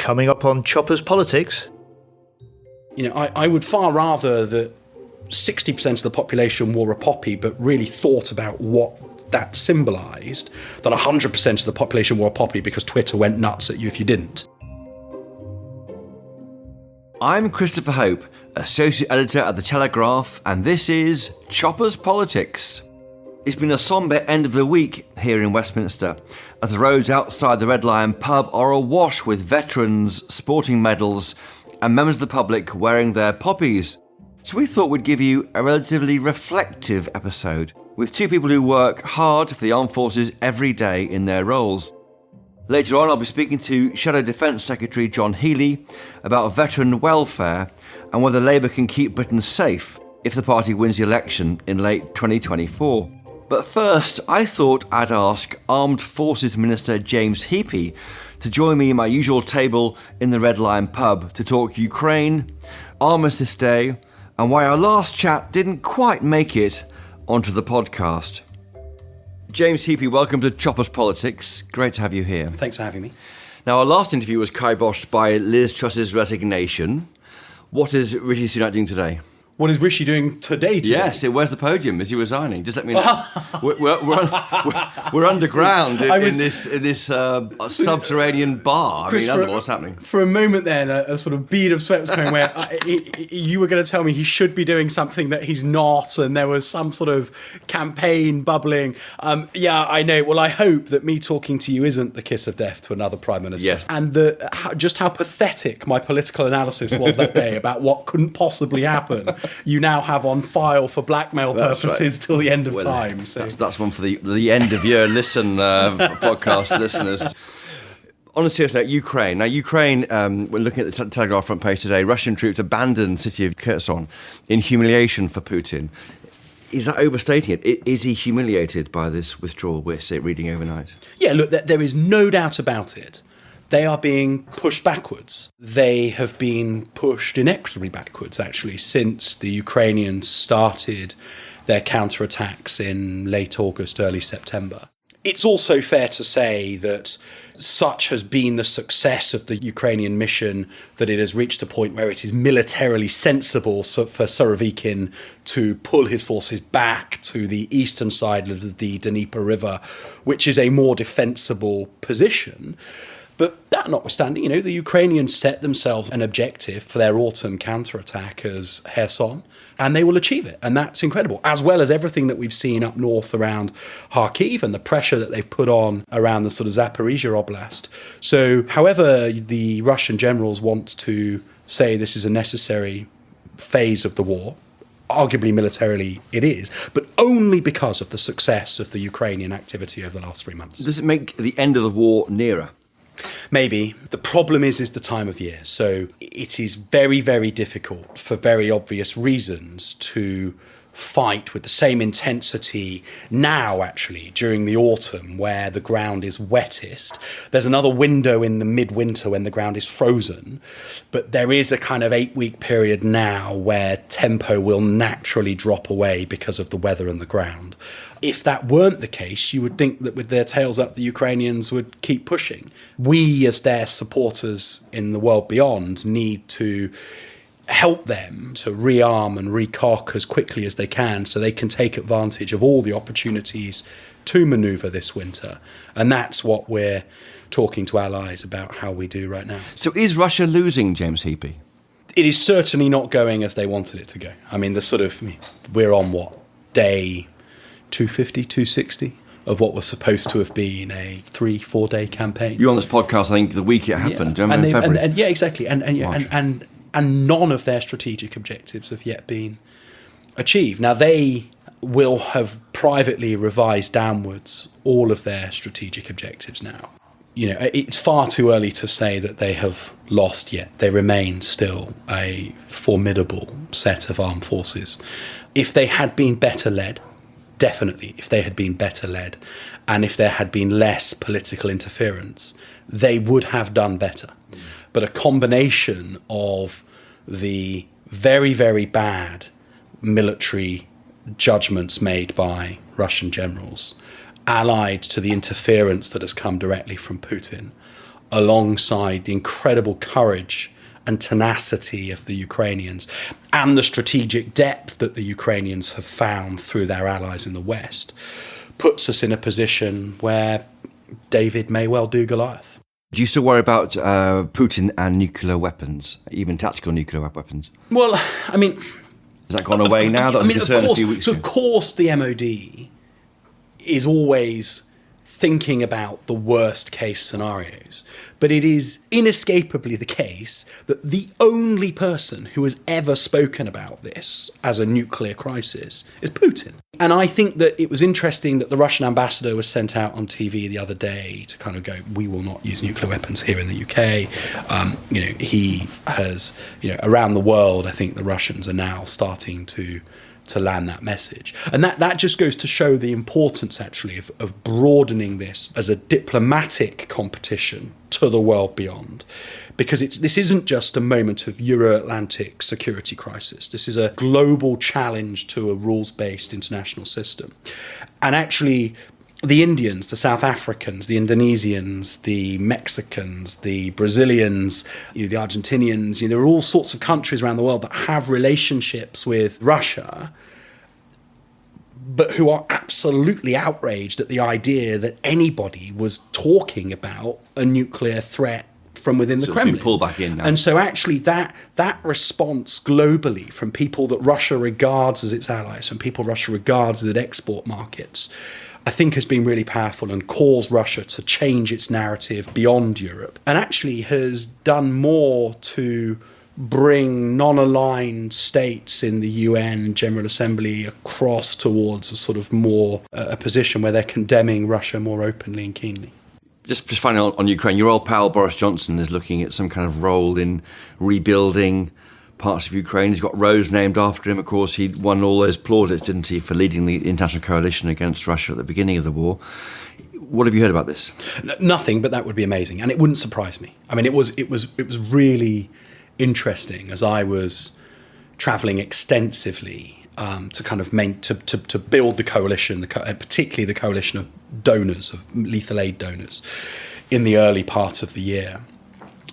Coming up on Chopper's Politics. You know, I would far rather that 60% of the population wore a poppy but really thought about what that symbolised than 100% of the population wore a poppy because Twitter went nuts at you if you didn't. I'm Christopher Hope, Associate Editor at The Telegraph, and this is Chopper's Politics. It's been a sombre end of the week here in Westminster, as the roads outside the Red Lion pub are awash with veterans sporting medals and members of the public wearing their poppies. So we thought we'd give you a relatively reflective episode with two people who work hard for the armed forces every day in their roles. Later on, I'll be speaking to Shadow Defence Secretary John Healey about veteran welfare and whether Labour can keep Britain safe if the party wins the election in late 2024. But first, I thought I'd ask Armed Forces Minister James Heapey to join me at my usual table in the Red Lion pub to talk Ukraine, Armistice Day, and why our last chat didn't quite make it onto the podcast. James Heapey, welcome to Chopper's Politics. Great to have you here. Thanks for having me. Now, our last interview was kiboshed by Liz Truss's resignation. What is Rishi Sunak doing today? What is Rishi doing today? Yes, where's the podium? Is he resigning? Just let me know. we're underground in this subterranean bar. Chris, I don't know what's happening. For a moment then, a sort of bead of sweat was coming where you were going to tell me he should be doing something that he's not, and there was some sort of campaign bubbling. Yeah, I know. Well, I hope that me talking to you isn't the kiss of death to another Prime Minister. Yes. And just how pathetic my political analysis was that day about what couldn't possibly happen. You now have on file for blackmail purposes till the end of time. So that's one for the end of year podcast listeners. On a serious note, Ukraine. Now, Ukraine, when looking at the Telegraph front page today, Russian troops abandoned the city of Kherson in humiliation for Putin. Is that overstating it? Is he humiliated by this withdrawal we're reading overnight? Yeah, look, there is no doubt about it. They are being pushed backwards. They have been pushed inexorably backwards, actually, since the Ukrainians started their counterattacks in late August, early September. It's also fair to say that such has been the success of the Ukrainian mission that it has reached a point where it is militarily sensible for Surovikin to pull his forces back to the eastern side of the Dnieper River, which is a more defensible position. But that notwithstanding, the Ukrainians set themselves an objective for their autumn counterattack as Kherson, and they will achieve it. And that's incredible, as well as everything that we've seen up north around Kharkiv and the pressure that they've put on around the sort of Zaporizhia Oblast. So however the Russian generals want to say this is a necessary phase of the war, arguably militarily it is, but only because of the success of the Ukrainian activity over the last 3 months. Does it make the end of the war nearer? Maybe. The problem is the time of year. So it is very, very difficult for very obvious reasons to fight with the same intensity now, actually, during the autumn where the ground is wettest. There's another window in the midwinter when the ground is frozen, but there is a kind of 8-week period now where tempo will naturally drop away because of the weather and the ground. If that weren't the case, you would think that with their tails up, the Ukrainians would keep pushing. We, as their supporters in the world beyond, need to help them to rearm and recock as quickly as they can so they can take advantage of all the opportunities to manoeuvre this winter. And that's what we're talking to allies about how we do right now. So is Russia losing, James Heapey? It is certainly not going as they wanted it to go. I mean, we're on day 250, 260 of what was supposed to have been a 3-4 day campaign. You were on this podcast, I think, the week it happened, in February. Yeah, exactly. And none of their strategic objectives have yet been achieved. Now, they will have privately revised downwards all of their strategic objectives now. It's far too early to say that they have lost yet. They remain still a formidable set of armed forces. If they had been better led, definitely, if they had been better led, and if there had been less political interference, they would have done better. But a combination of the very, very bad military judgments made by Russian generals, allied to the interference that has come directly from Putin, alongside the incredible courage and tenacity of the Ukrainians and the strategic depth that the Ukrainians have found through their allies in the West, puts us in a position where David may well do Goliath. Do you still worry about Putin and nuclear weapons, even tactical nuclear weapons? Well, I mean... Has that gone away now? That was a concern a few weeks ago. So, of course, the MOD is always thinking about the worst case scenarios. But it is inescapably the case that the only person who has ever spoken about this as a nuclear crisis is Putin. And I think that it was interesting that the Russian ambassador was sent out on TV the other day to kind of go, we will not use nuclear weapons here in the UK. He has, around the world, I think the Russians are now starting to land that message. And that just goes to show the importance, actually, of broadening this as a diplomatic competition to the world beyond. Because this isn't just a moment of Euro-Atlantic security crisis. This is a global challenge to a rules-based international system. And actually, the Indians, the South Africans, the Indonesians, the Mexicans, the Brazilians, the Argentinians, there are all sorts of countries around the world that have relationships with Russia, but who are absolutely outraged at the idea that anybody was talking about a nuclear threat from within the Kremlin. It's been pulled back in now. And so actually that response globally from people that Russia regards as its allies, from people Russia regards as its export markets, I think has been really powerful and caused Russia to change its narrative beyond Europe, and actually has done more to bring non-aligned states in the UN General Assembly across towards a sort of more a position where they're condemning Russia more openly and keenly. Just finally on Ukraine, your old pal Boris Johnson is looking at some kind of role in rebuilding parts of Ukraine. He's got roads named after him. Of course, he won all those plaudits, didn't he, for leading the international coalition against Russia at the beginning of the war. What have you heard about this? Nothing, but that would be amazing, and it wouldn't surprise me. I mean, it was really interesting as I was travelling extensively to kind of to build the coalition, particularly the coalition of donors, of lethal aid donors, in the early part of the year.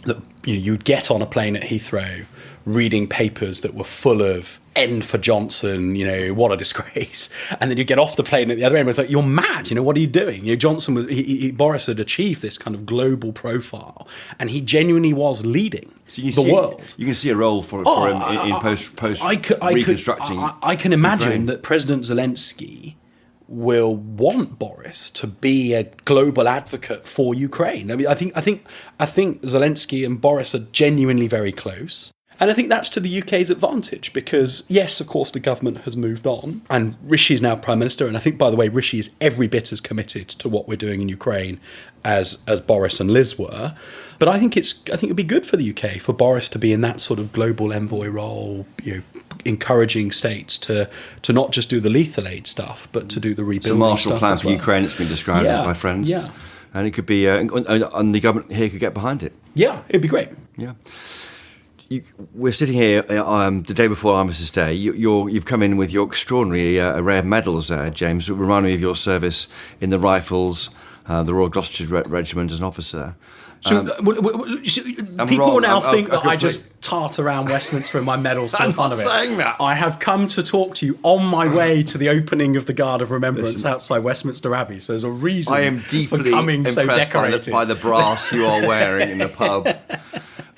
That you would get on a plane at Heathrow, reading papers that were full of "end for Johnson," what a disgrace, and then you get off the plane at the other end. It's like, you're mad. What are you doing? Johnson was Boris had achieved this kind of global profile, and he genuinely was leading world. You can see a role for him in post reconstructing. I can imagine Ukraine. that President Zelensky will want Boris to be a global advocate for Ukraine. I mean, I think Zelensky and Boris are genuinely very close. And I think that's to the UK's advantage because, yes, of course, the government has moved on and Rishi is now Prime Minister. And I think, by the way, Rishi is every bit as committed to what we're doing in Ukraine as Boris and Liz were. But I think it'd be good for the UK for Boris to be in that sort of global envoy role, encouraging states to not just do the lethal aid stuff, but to do the rebuilding stuff. It's a Marshall Plan for Ukraine, it's been described as by friends. Yeah. And it could be, and the government here could get behind it. Yeah, it'd be great. Yeah. We're sitting here the day before Armistice Day. You've come in with your extraordinary rare medals, James. Remind me of your service in the Rifles, the Royal Gloucestershire Regiment as an officer. So people will now think that I just tart around Westminster in my medals for the fun of it. I'm not saying that. I have come to talk to you on my way to the opening of the Guard of Remembrance outside Westminster Abbey. So there's a reason I am deeply for coming impressed so decorated by the brass you are wearing in the pub.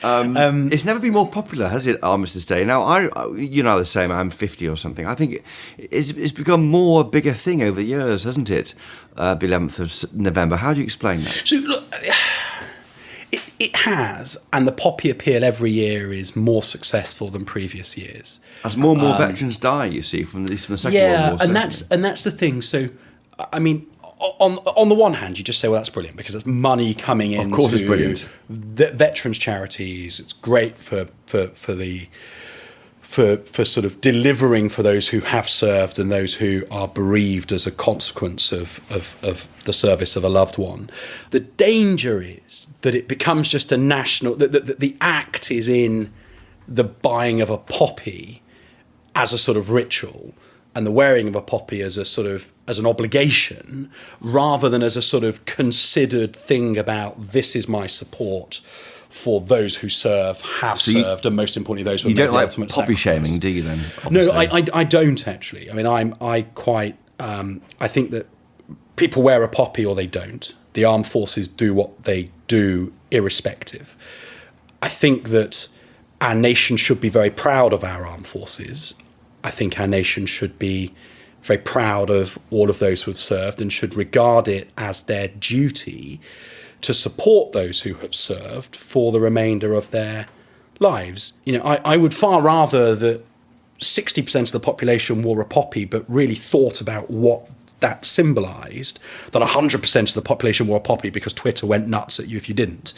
It's never been more popular, has it, Armistice Day? Now, the same, I'm 50 or something. I think it's become more a bigger thing over the years, hasn't it? The 11th of November. How do you explain that? So, look, it has, and the poppy appeal every year is more successful than previous years. As more and more veterans die, you see, from the Second World War. and that's the thing. So, I mean, on the one hand, you just say, well, that's brilliant because that's money coming in. Of course, it's brilliant. Veterans charities. It's great for sort of delivering for those who have served and those who are bereaved as a consequence of the service of a loved one. The danger is that it becomes just a national. That the act is in the buying of a poppy as a sort of ritual, and the wearing of a poppy as a sort of as an obligation rather than as a sort of considered thing about this is my support for those who serve, have served, and most importantly, those who have made the ultimate sacrifice. You don't like poppy shaming, do you then? No, I don't actually. I mean, I think that people wear a poppy or they don't. The armed forces do what they do irrespective. I think that our nation should be very proud of our armed forces. I think our nation should be very proud of all of those who have served and should regard it as their duty to support those who have served for the remainder of their lives. You know, I would far rather that 60% of the population wore a poppy but really thought about what that symbolised than 100% of the population wore a poppy because Twitter went nuts at you if you didn't.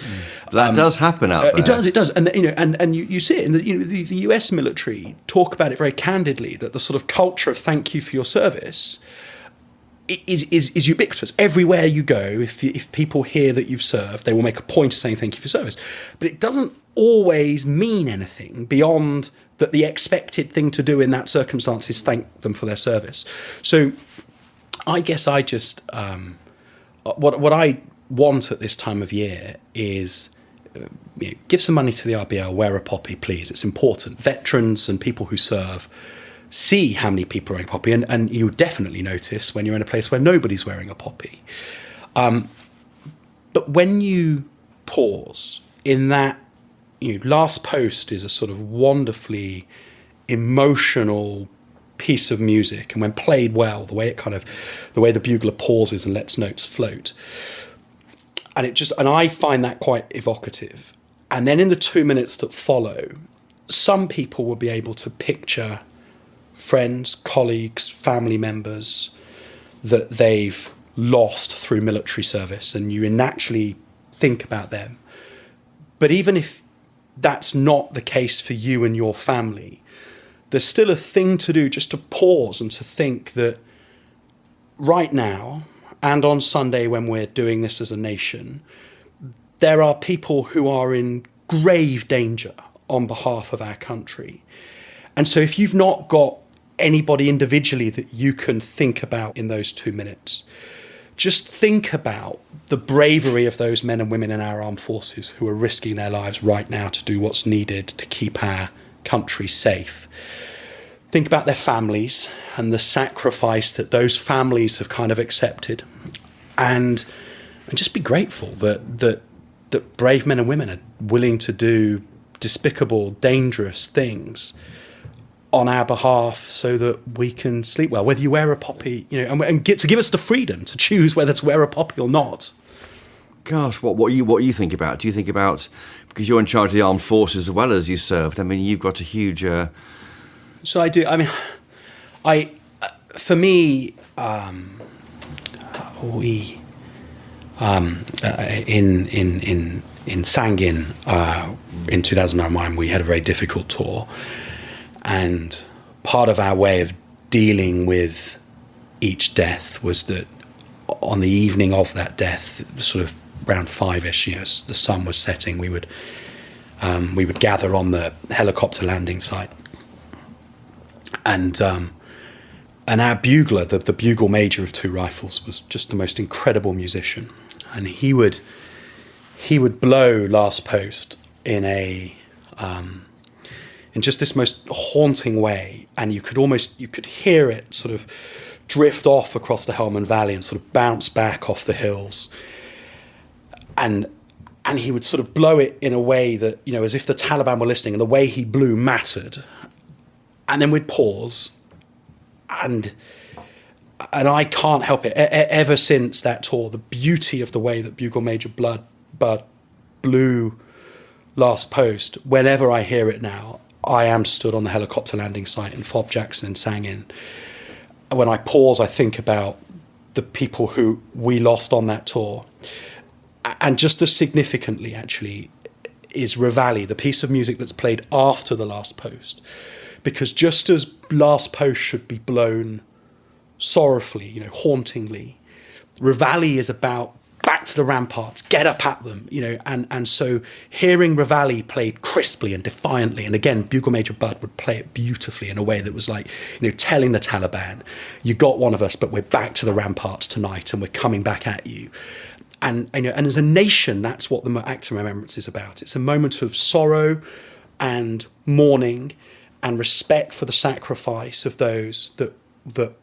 That does happen out there. It does, and you know, and you see it in the US military talk about it very candidly, that the sort of culture of thank you for your service is ubiquitous. Everywhere you go, if people hear that you've served, they will make a point of saying thank you for service. But it doesn't always mean anything beyond that the expected thing to do in that circumstance is thank them for their service. So I guess I just what I want at this time of year is give some money to the RBL, wear a poppy, please. It's important. Veterans and people who serve see how many people are wearing a poppy, and you definitely notice when you're in a place where nobody's wearing a poppy. But when you pause in that, last post is a sort of wonderfully emotional piece of music, and when played well, the way the bugler pauses and lets notes float, and I find that quite evocative. And then in the 2 minutes that follow, some people will be able to picture friends, colleagues, family members that they've lost through military service, and you naturally think about them. But even if that's not the case for you and your family, there's still a thing to do, just to pause and to think that right now, and on Sunday when we're doing this as a nation, there are people who are in grave danger on behalf of our country. And so if you've not got anybody individually that you can think about in those 2 minutes, just think about the bravery of those men and women in our armed forces who are risking their lives right now to do what's needed to keep our country safe. Think about their families and the sacrifice that those families have kind of accepted, and just be grateful that brave men and women are willing to do despicable, dangerous things on our behalf so that we can sleep well. Whether you wear a poppy, and get to give us the freedom to choose whether to wear a poppy or not. Gosh, what you think about? Do you think about, because you're in charge of the armed forces as well as you served? I mean, you've got a huge. So I do. I mean, for me, we in Sangin in 2009 we had a very difficult tour. And part of our way of dealing with each death was that on the evening of that death, sort of around 5-ish, the sun was setting, we would gather on the helicopter landing site. And our bugler, the bugle major of 2 Rifles, was just the most incredible musician. And he would blow last post in just this most haunting way, and you could hear it sort of drift off across the Helmand Valley and sort of bounce back off the hills. And he would sort of blow it in a way that, as if the Taliban were listening, and the way he blew mattered. And then we'd pause, and I can't help it. Ever since that tour, the beauty of the way that Bugle Major Bud blew last post, whenever I hear it now, I am stood on the helicopter landing site in Fob Jackson in Sangin. When I pause, I think about the people who we lost on that tour. And just as significantly, actually, is Reveille, the piece of music that's played after the last post. Because just as last post should be blown sorrowfully, hauntingly, Reveille is about back back to the ramparts, get up at them, and so hearing Ravalli played crisply and defiantly, and again, Bugle Major Budd would play it beautifully in a way that was like, telling the Taliban, you got one of us, but we're back to the ramparts tonight and we're coming back at you. And as a nation, that's what the Act of Remembrance is about. It's a moment of sorrow and mourning and respect for the sacrifice of those that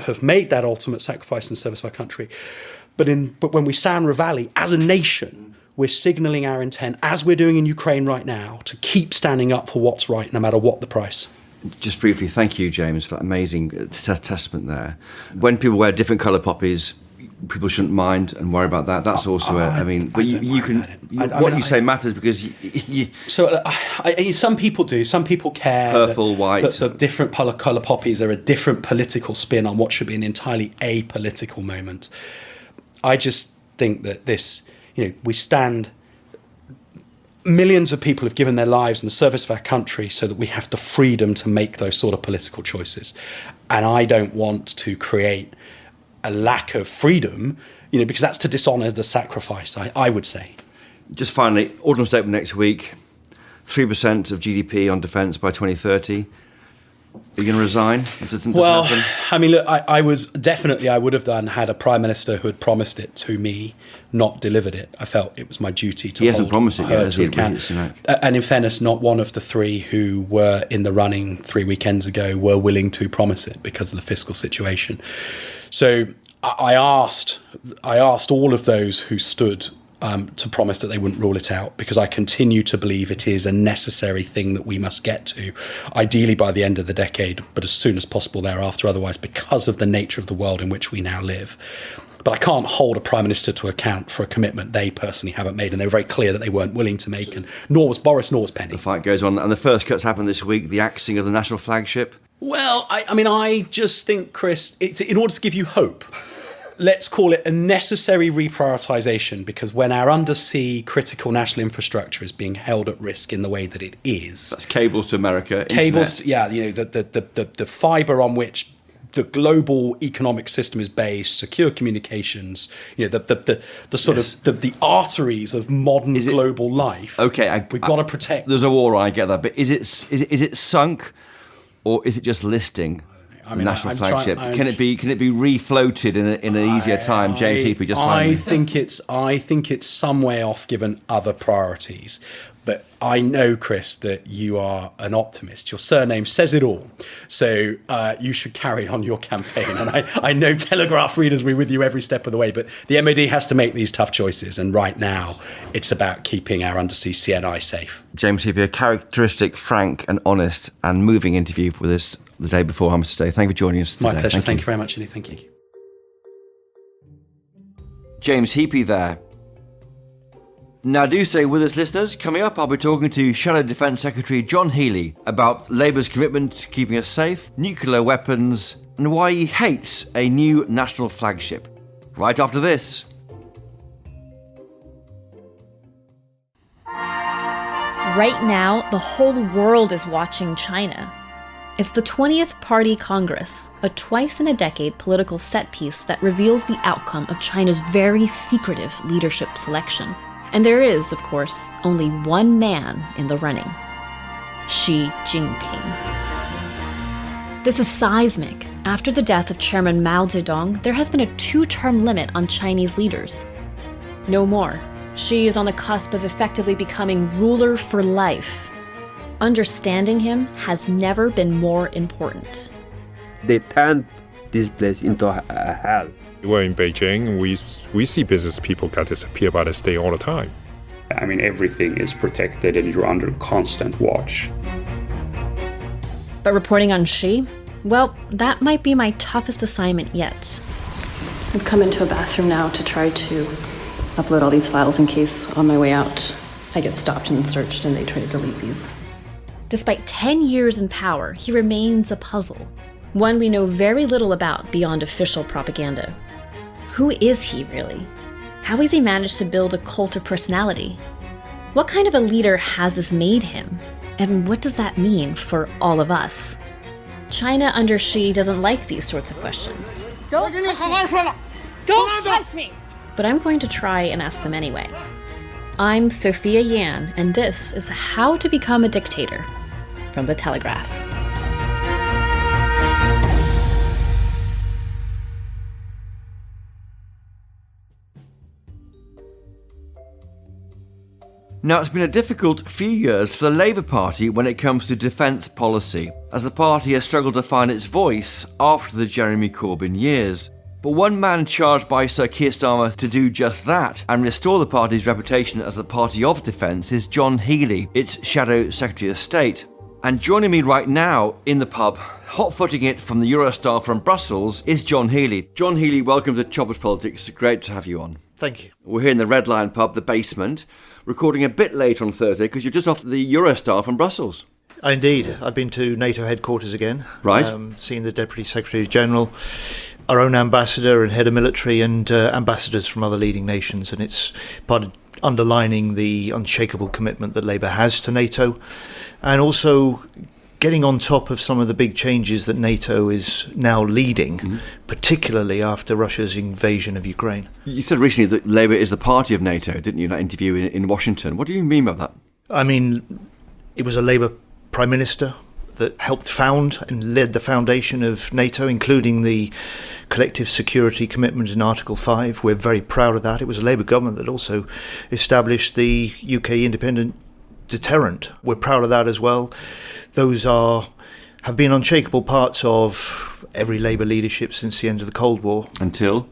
have made that ultimate sacrifice in service of our country. But when we sound Ravalli, as a nation, we're signalling our intent, as we're doing in Ukraine right now, to keep standing up for what's right, no matter what the price. Just briefly, thank you, James, for that amazing testament there. When people wear different coloured poppies, people shouldn't mind and worry about that. That's also what you say matters, because some people do. Some people care. Purple, white. That the different colour poppies are a different political spin on what should be an entirely apolitical moment. I just think that this, we stand. Millions of people have given their lives in the service of our country so that we have the freedom to make those sort of political choices. And I don't want to create a lack of freedom, because that's to dishonour the sacrifice, I would say. Just finally, autumn statement next week, 3% of GDP on defence by 2030. Are you going to resign if it doesn't happen? I mean, look, I would have done had a Prime Minister who had promised it to me, not delivered it. I felt it was my duty to hold her to account. And in fairness, not one of the three who were in the running 3 weekends ago were willing to promise it because of the fiscal situation. So I asked all of those who stood to promise that they wouldn't rule it out, because I continue to believe it is a necessary thing that we must get to, ideally by the end of the decade, but as soon as possible thereafter, otherwise, because of the nature of the world in which we now live. But I can't hold a Prime Minister to account for a commitment they personally haven't made, and they were very clear that they weren't willing to make, and nor was Boris, nor was Penny. The fight goes on, and the first cuts happen this week, the axing of the national flagship. Well, I just think, Chris, in order to give you hope, let's call it a necessary reprioritisation, because when our undersea critical national infrastructure is being held at risk in the way that it is... That's cables to America, cables, internet. The fibre on which the global economic system is based, secure communications, the arteries of modern global life. Okay, we've got to protect. There's a war, I get that, but is it sunk, or is it just listing? National flagship. Can it be refloated in an easier time? James Heapey, just finally. I think it's some way off given other priorities. But I know, Chris, that you are an optimist. Your surname says it all. So you should carry on your campaign. And I know Telegraph readers will be with you every step of the way. But the MOD has to make these tough choices. And right now, it's about keeping our undersea CNI safe. James Heapey, a characteristic, frank and honest and moving interview with us the day before Armistice Day. Thank you for joining us today. My pleasure. Thank you very much, Andy. Thank you. James Heapey there. Now do stay with us, listeners. Coming up, I'll be talking to Shadow Defence Secretary John Healey about Labour's commitment to keeping us safe, nuclear weapons, and why he hates a new national flagship. Right after this. Right now, the whole world is watching China. It's the 20th Party Congress, a twice-in-a-decade political set piece that reveals the outcome of China's very secretive leadership selection. And there is, of course, only one man in the running: Xi Jinping. This is seismic. After the death of Chairman Mao Zedong, there has been a 2-term limit on Chinese leaders. No more. Xi is on the cusp of effectively becoming ruler for life. Understanding him has never been more important. They turned this place into a hell. We're in Beijing, we see business people get disappear by the state all the time. I mean, everything is protected and you're under constant watch. But reporting on Xi? Well, that might be my toughest assignment yet. I've come into a bathroom now to try to upload all these files in case on my way out I get stopped and searched and they try to delete these. Despite 10 years in power, he remains a puzzle, one we know very little about beyond official propaganda. Who is he, really? How has he managed to build a cult of personality? What kind of a leader has this made him? And what does that mean for all of us? China under Xi doesn't like these sorts of questions. Don't touch me! Don't touch me! but I'm going to try and ask them anyway. I'm Sophia Yan, and this is How to Become a Dictator from The Telegraph. Now, it's been a difficult few years for the Labour Party when it comes to defence policy, as the party has struggled to find its voice after the Jeremy Corbyn years. But one man charged by Sir Keir Starmer to do just that and restore the party's reputation as the party of defence is John Healey, its Shadow Secretary of State. And joining me right now in the pub, hot-footing it from the Eurostar from Brussels, is John Healey. John Healey, welcome to Choppers Politics. Great to have you on. Thank you. We're here in the Red Lion pub, the basement, recording a bit late on Thursday because you're just off the Eurostar from Brussels. Indeed. I've been to NATO headquarters again. Right. Seen the Deputy Secretary General, our own ambassador and head of military, and ambassadors from other leading nations. And it's part of underlining the unshakable commitment that Labour has to NATO, and also getting on top of some of the big changes that NATO is now leading, particularly after Russia's invasion of Ukraine. You said recently that Labour is the party of NATO, didn't you, in that interview in Washington? What do you mean by that? I mean, it was a Labour Prime Minister that helped found and led the foundation of NATO, including the collective security commitment in Article 5. We're very proud of that. It was a Labour government that also established the UK independent deterrent. We're proud of that as well. Those have been unshakable parts of every Labour leadership since the end of the Cold War. Until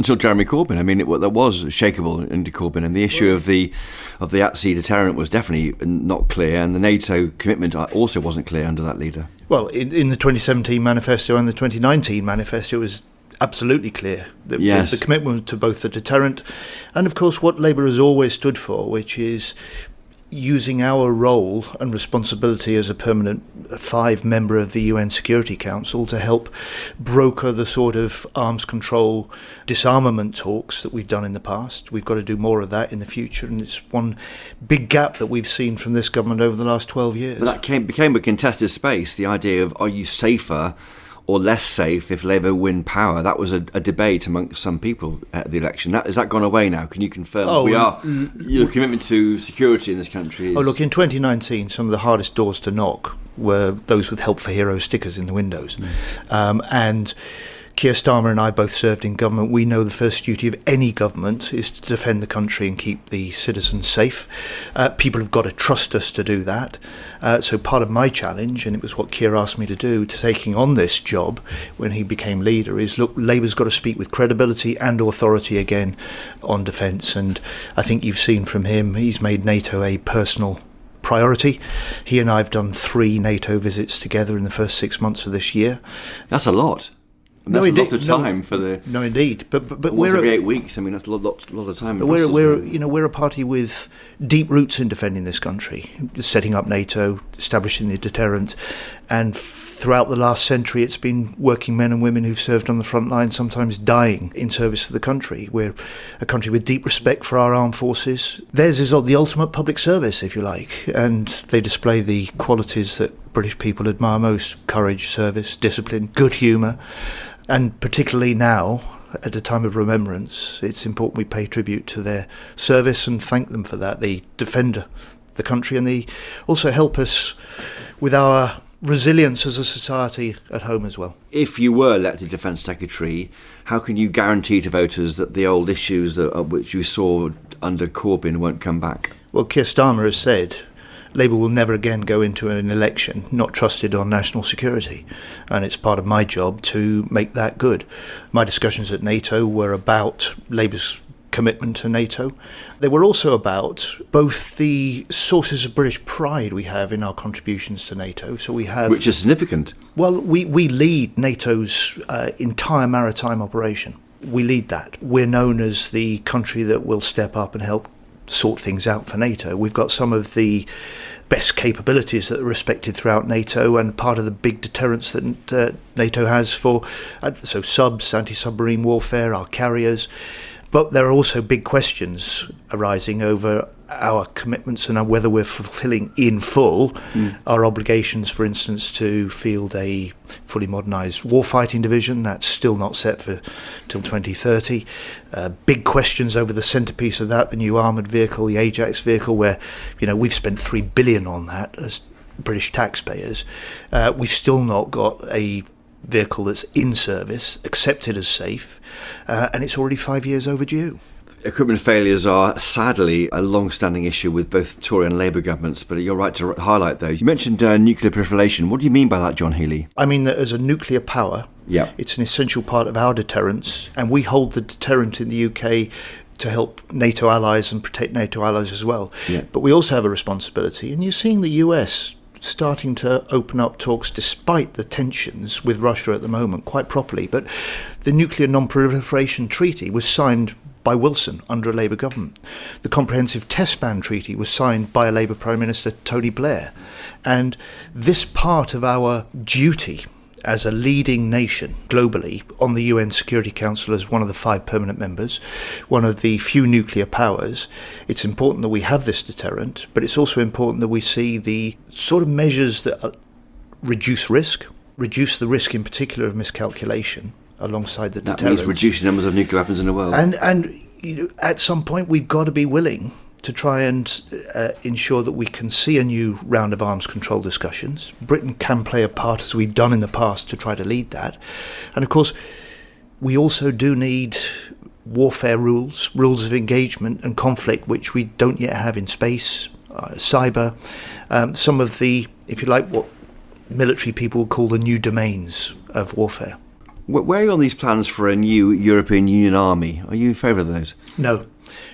Jeremy Corbyn. I mean, that was shakeable under Corbyn, and the issue of the at-sea deterrent was definitely not clear, and the NATO commitment also wasn't clear under that leader. Well, in the 2017 manifesto and the 2019 manifesto, it was absolutely clear that the commitment to both the deterrent and, of course, what Labour has always stood for, which is using our role and responsibility as a permanent 5 member of the UN Security Council to help broker the sort of arms control disarmament talks that we've done in the past. We've got to do more of that in the future, and it's one big gap that we've seen from this government over the last 12 years. But that became a contested space, the idea of are you safer or less safe if Labour win power. That was a debate amongst some people at the election. Has that gone away now? Can you confirm your commitment to security in this country is... Oh, look, in 2019, some of the hardest doors to knock were those with Help for Heroes stickers in the windows. And Keir Starmer and I both served in government. We know the first duty of any government is to defend the country and keep the citizens safe. People have got to trust us to do that. So part of my challenge, and it was what Keir asked me to do, to taking on this job when he became leader, is look, Labour's got to speak with credibility and authority again on defence. And I think you've seen from him, he's made NATO a personal priority. He and I have done 3 NATO visits together in the first 6 months of this year. That's a lot. And that's a lot of time for the... No, indeed. But once every 8 weeks, I mean, that's a lot of time. But we're a party with deep roots in defending this country, setting up NATO, establishing the deterrent, and throughout the last century, it's been working men and women who've served on the front line, sometimes dying in service to the country. We're a country with deep respect for our armed forces. Theirs is the ultimate public service, if you like, and they display the qualities that British people admire most: courage, service, discipline, good humour. And particularly now, at a time of remembrance, it's important we pay tribute to their service and thank them for that. They defend the country, and they also help us with our resilience as a society at home as well. If you were elected Defence Secretary, how can you guarantee to voters that the old issues which you saw under Corbyn won't come back? Well, Keir Starmer has said Labour will never again go into an election not trusted on national security, and it's part of my job to make that good. My discussions at NATO were about Labour's commitment to NATO. They were also about both the sources of British pride we have in our contributions to NATO. So we have, which is significant. Well, we lead NATO's entire maritime operation. We lead that. We're known as the country that will step up and help sort things out for NATO. We've got some of the best capabilities that are respected throughout NATO, and part of the big deterrence that NATO has for subs, anti-submarine warfare, our carriers. But there are also big questions arising over our commitments and whether we're fulfilling in full our obligations, for instance, to field a fully modernised warfighting division. That's still not set for till 2030. Big questions over the centrepiece of that, the new armoured vehicle, the Ajax vehicle, where we've spent $3 billion on that as British taxpayers. We've still not got a vehicle that's in service, accepted as safe, and it's already 5 years overdue. Equipment failures are sadly a long-standing issue with both Tory and Labour governments, but you're right to highlight those. You mentioned nuclear proliferation. What do you mean by that, John Healey? I mean that as a nuclear power, it's an essential part of our deterrence, and we hold the deterrent in the UK to help NATO allies and protect NATO allies as well. But we also have a responsibility, and you're seeing the US starting to open up talks despite the tensions with Russia at the moment quite properly. But the Nuclear Non-Proliferation Treaty was signed by Wilson under a Labour government. The Comprehensive Test Ban Treaty was signed by a Labour Prime Minister, Tony Blair. And this part of our duty as a leading nation globally on the UN Security Council as one of the 5 permanent members, one of the few nuclear powers, it's important that we have this deterrent, but it's also important that we see the sort of measures that reduce the risk in particular of miscalculation, alongside the deterrence. That means reducing numbers of nuclear weapons in the world. And at some point we've got to be willing to try and ensure that we can see a new round of arms control discussions. Britain can play a part, as we've done in the past, to try to lead that. And of course, we also do need warfare rules of engagement and conflict, which we don't yet have in space, cyber, some of the, if you like, what military people would call the new domains of warfare. Where are you on these plans for a new European Union army? Are you in favour of those? No,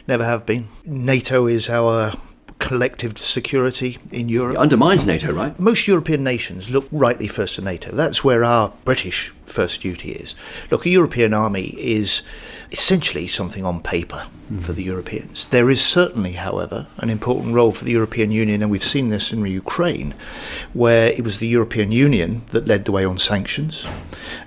never have been. NATO is our collective security in Europe. It undermines NATO, right? Most European nations look rightly first to NATO. That's where our British first duty is. Look, a European army is essentially something on paper for the Europeans. There is certainly, however, an important role for the European Union, and we've seen this in Ukraine, where it was the European Union that led the way on sanctions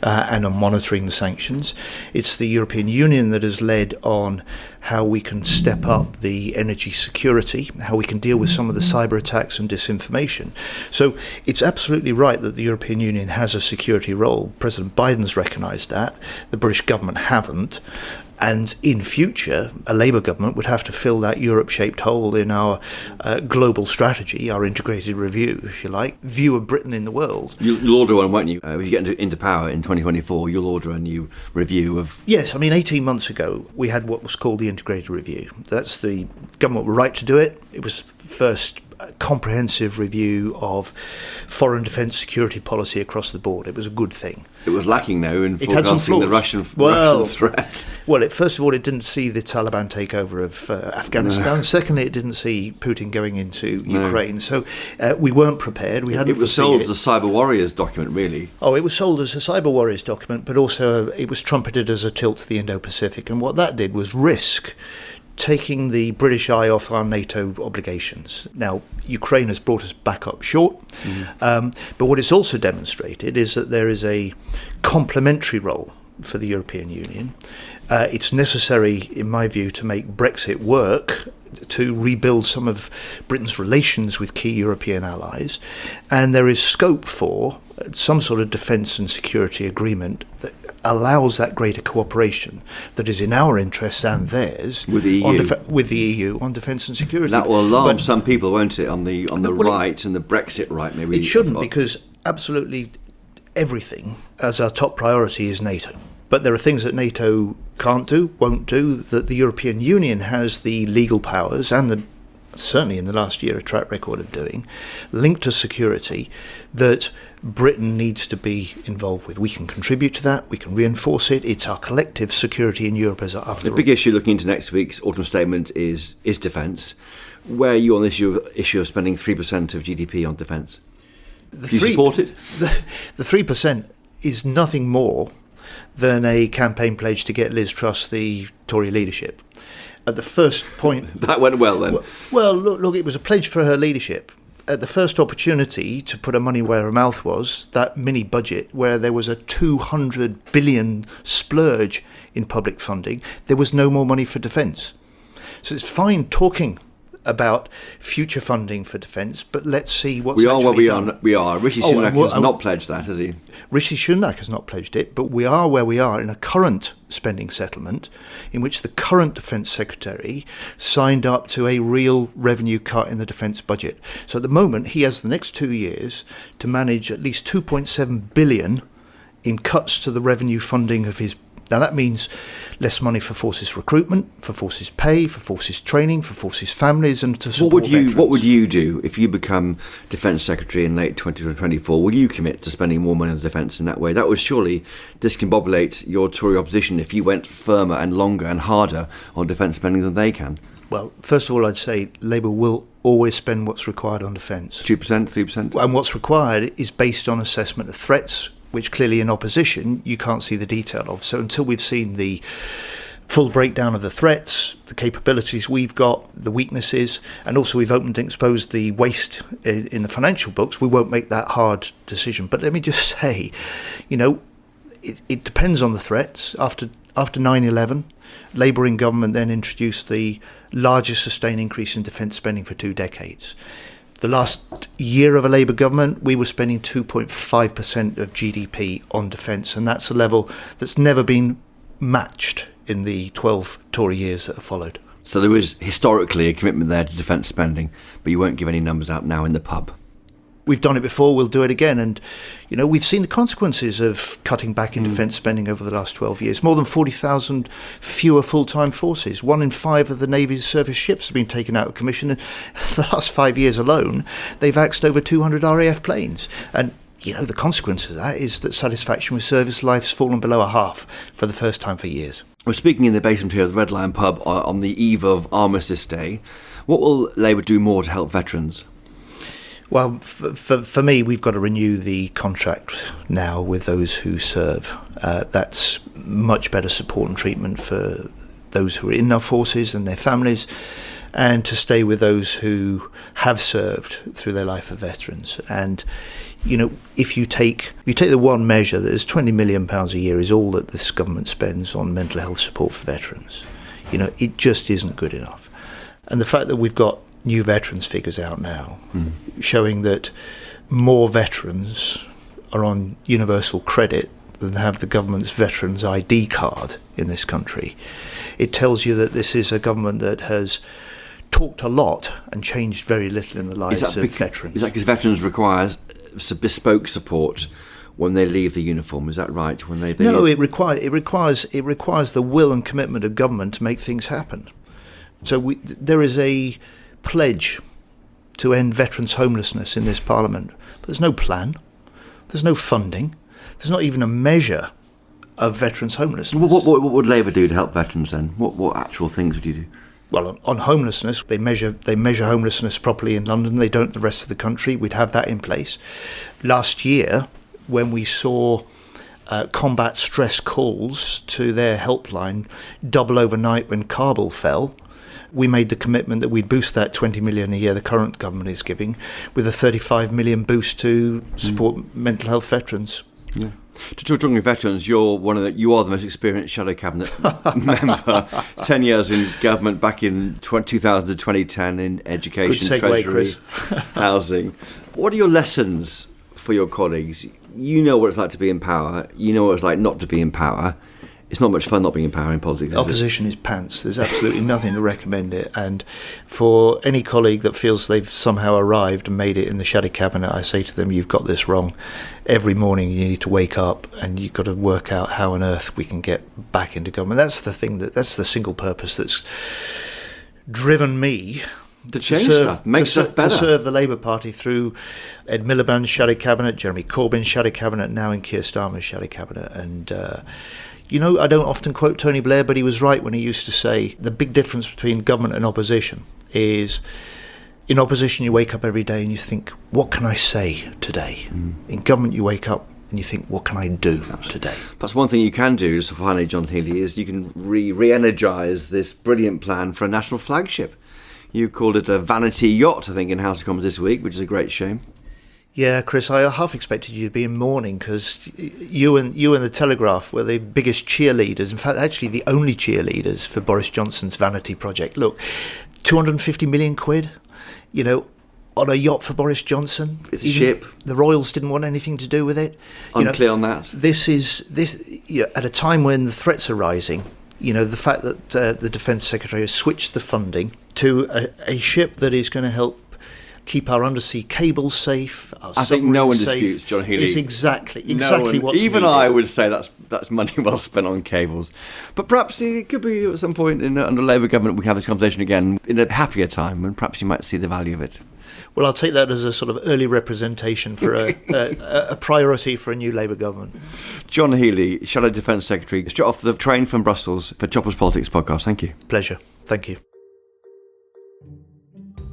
and on monitoring the sanctions. It's the European Union that has led on how we can step up the energy security, how we can deal with some of the cyber attacks and disinformation. So it's absolutely right that the European Union has a security role. President Biden's recognised that. The British government haven't. And in future, a Labour government would have to fill that Europe-shaped hole in our global strategy, our integrated review, if you like, view of Britain in the world. You'll order one, won't you? If you get into power in 2024, you'll order a new review of... Yes, I mean, 18 months ago, we had what was called the integrated review. That's the government were right to do it. It was the first comprehensive review of foreign defence security policy across the board. It was a good thing. It was lacking, though, in forecasting the Russian threat. Well, first of all, it didn't see the Taliban takeover of Afghanistan. No. Secondly, it didn't see Putin going into Ukraine. So we weren't prepared. It was sold as a Cyber Warriors document, really. Oh, it was sold as a Cyber Warriors document, but also it was trumpeted as a tilt to the Indo-Pacific. And what that did was risk taking the British eye off our NATO obligations. Now, Ukraine has brought us back up short, but what it's also demonstrated is that there is a complementary role for the European Union. It's necessary, in my view, to make Brexit work, to rebuild some of Britain's relations with key European allies, and there is scope for some sort of defence and security agreement that allows that greater cooperation that is in our interests and theirs with the EU on defence and security. That will alarm some people, won't it, on the right and the Brexit right, maybe? It shouldn't, because absolutely everything as our top priority is NATO. But there are things that NATO can't do, won't do, that the European Union has the legal powers and certainly in the last year a track record of doing, linked to security, that Britain needs to be involved with. We can contribute to that, we can reinforce it. It's our collective security in Europe after all. The big issue looking into next week's autumn statement is defence. Where are you on this issue of spending 3% of GDP on defence? Do you support it? The 3% is nothing more than a campaign pledge to get Liz Truss the Tory leadership. At the first point... That went well then. Well, look, it was a pledge for her leadership. At the first opportunity to put her money where her mouth was, that mini budget where there was a 200 billion splurge in public funding, there was no more money for defence. So it's fine talking about future funding for defence, but let's see what's we are actually where we done. are. We are. Rishi Sunak has not pledged that, has he? Rishi Sunak has not pledged it, but we are where we are in a current spending settlement in which the current Defence Secretary signed up to a real revenue cut in the defence budget. So at the moment, he has the next 2 years to manage at least 2.7 billion in cuts to the revenue funding of his. Now that means less money for forces recruitment, for forces pay, for forces training, for forces families, and to support veterans. What would you do if you become Defence Secretary in late 2024? Will you commit to spending more money on defence in that way? That would surely discombobulate your Tory opposition if you went firmer and longer and harder on defence spending than they can. Well, first of all, I'd say Labour will always spend what's required on defence. 2%, 3%? And what's required is based on assessment of threats, which clearly in opposition you can't see the detail of. So until we've seen the full breakdown of the threats, the capabilities we've got, the weaknesses, and also we've opened and exposed the waste in the financial books, we won't make that hard decision. But let me just say, it depends on the threats. After 9/11, Labour in government then introduced the largest sustained increase in defence spending for 2 decades. The last year of a Labour government, we were spending 2.5% of GDP on defence, and that's a level that's never been matched in the 12 Tory years that have followed. So there is historically a commitment there to defence spending, but you won't give any numbers out now in the pub. We've done it before, we'll do it again. And, we've seen the consequences of cutting back in defence spending over the last 12 years. More than 40,000 fewer full-time forces. 1 in 5 of the Navy's service ships have been taken out of commission. And the last 5 years alone, they've axed over 200 RAF planes. And, the consequence of that is that satisfaction with service life's fallen below a half for the first time for years. We're speaking in the basement here of the Red Lion pub on the eve of Armistice Day. What will Labour do more to help veterans? Well, for me, we've got to renew the contract now with those who serve. That's much better support and treatment for those who are in our forces and their families, and to stay with those who have served through their life of veterans. And, if you take the one measure that is £20 million a year is all that this government spends on mental health support for veterans, it just isn't good enough. And the fact that we've got new veterans figures out now showing that more veterans are on universal credit than have the government's veterans ID card in this country. It tells you that this is a government that has talked a lot and changed very little in the lives of veterans. Is that because veterans require bespoke support when they leave the uniform? Is that right? No, it requires the will and commitment of government to make things happen. So there is a pledge to end veterans' homelessness in this Parliament, but there's no plan, there's no funding, there's not even a measure of veterans' homelessness. What would Labour do to help veterans then? What actual things would you do? Well, on homelessness, they measure homelessness properly in London. They don't the rest of the country. We'd have that in place. Last year, when we saw combat stress calls to their helpline double overnight when Kabul fell, we made the commitment that we'd boost that 20 million a year the current government is giving with a 35 million boost to support mental health veterans. Yeah. Talking of veterans, you are the most experienced shadow cabinet member. 10 years in government, back in 2000 to 2010 in education, Good segue, treasury, Chris. housing. What are your lessons for your colleagues? You know what it's like to be in power. You know what it's like not to be in power. It's not much fun not being in power in politics. Opposition is pants. There's absolutely nothing to recommend it. And for any colleague that feels they've somehow arrived and made it in the shadow cabinet, I say to them, you've got this wrong. Every morning you need to wake up and you've got to work out how on earth we can get back into government. That's the single purpose that's driven me to change stuff, make stuff better. To serve the Labour Party through Ed Miliband's shadow cabinet, Jeremy Corbyn's shadow cabinet, now in Keir Starmer's shadow cabinet. And I don't often quote Tony Blair, but he was right when he used to say the big difference between government and opposition is in opposition you wake up every day and you think, what can I say today? In government you wake up and you think, what can I do today? That's one thing you can do, so finally, John Healey, is you can re-energise this brilliant plan for a national flagship. You called it a vanity yacht, I think, in House of Commons this week, which is a great shame. Yeah, Chris, I half expected you to be in mourning because you and the Telegraph were the biggest cheerleaders, in fact, actually the only cheerleaders for Boris Johnson's vanity project. Look, 250 million quid, on a yacht for Boris Johnson. It's a ship. The royals didn't want anything to do with it. Unclear on that. This at a time when the threats are rising. The fact that the Defence Secretary has switched the funding to a ship that is going to help keep our undersea cables safe. I think no one disputes John Healey. Is exactly what's even needed. I would say that's money well spent on cables. But perhaps it could be at some point under Labour government we can have this conversation again in a happier time, and perhaps you might see the value of it. Well, I'll take that as a sort of early representation for a priority for a new Labour government. John Healey, Shadow Defence Secretary, straight off the train from Brussels for Choppers Politics podcast. Thank you. Pleasure. Thank you.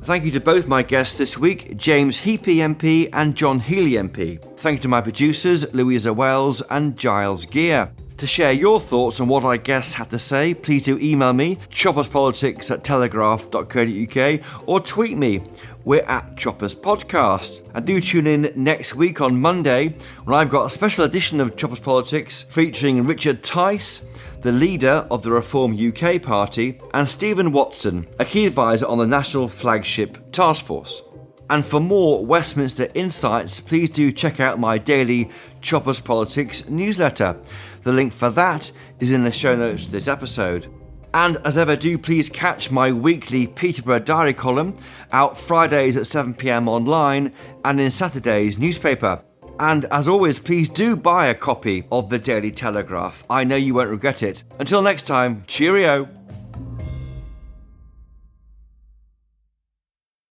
Thank you to both my guests this week, James Heapey MP and John Healey MP. Thank you to my producers, Louisa Wells and Giles Gear. To share your thoughts on what our guests had to say, please do email me, chopperspolitics@telegraph.co.uk, or tweet me. We're at Choppers Podcast. And do tune in next week on Monday, when I've got a special edition of Choppers Politics featuring Richard Tice, the leader of the Reform UK Party, and Stephen Watson, a key advisor on the National Flagship Task Force. And for more Westminster insights, please do check out my daily Choppers Politics newsletter. The link for that is in the show notes of this episode. And as ever, do please catch my weekly Peterborough Diary column, out Fridays at 7 p.m. online and in Saturday's newspaper. And as always, please do buy a copy of the Daily Telegraph. I know you won't regret it. Until next time, cheerio.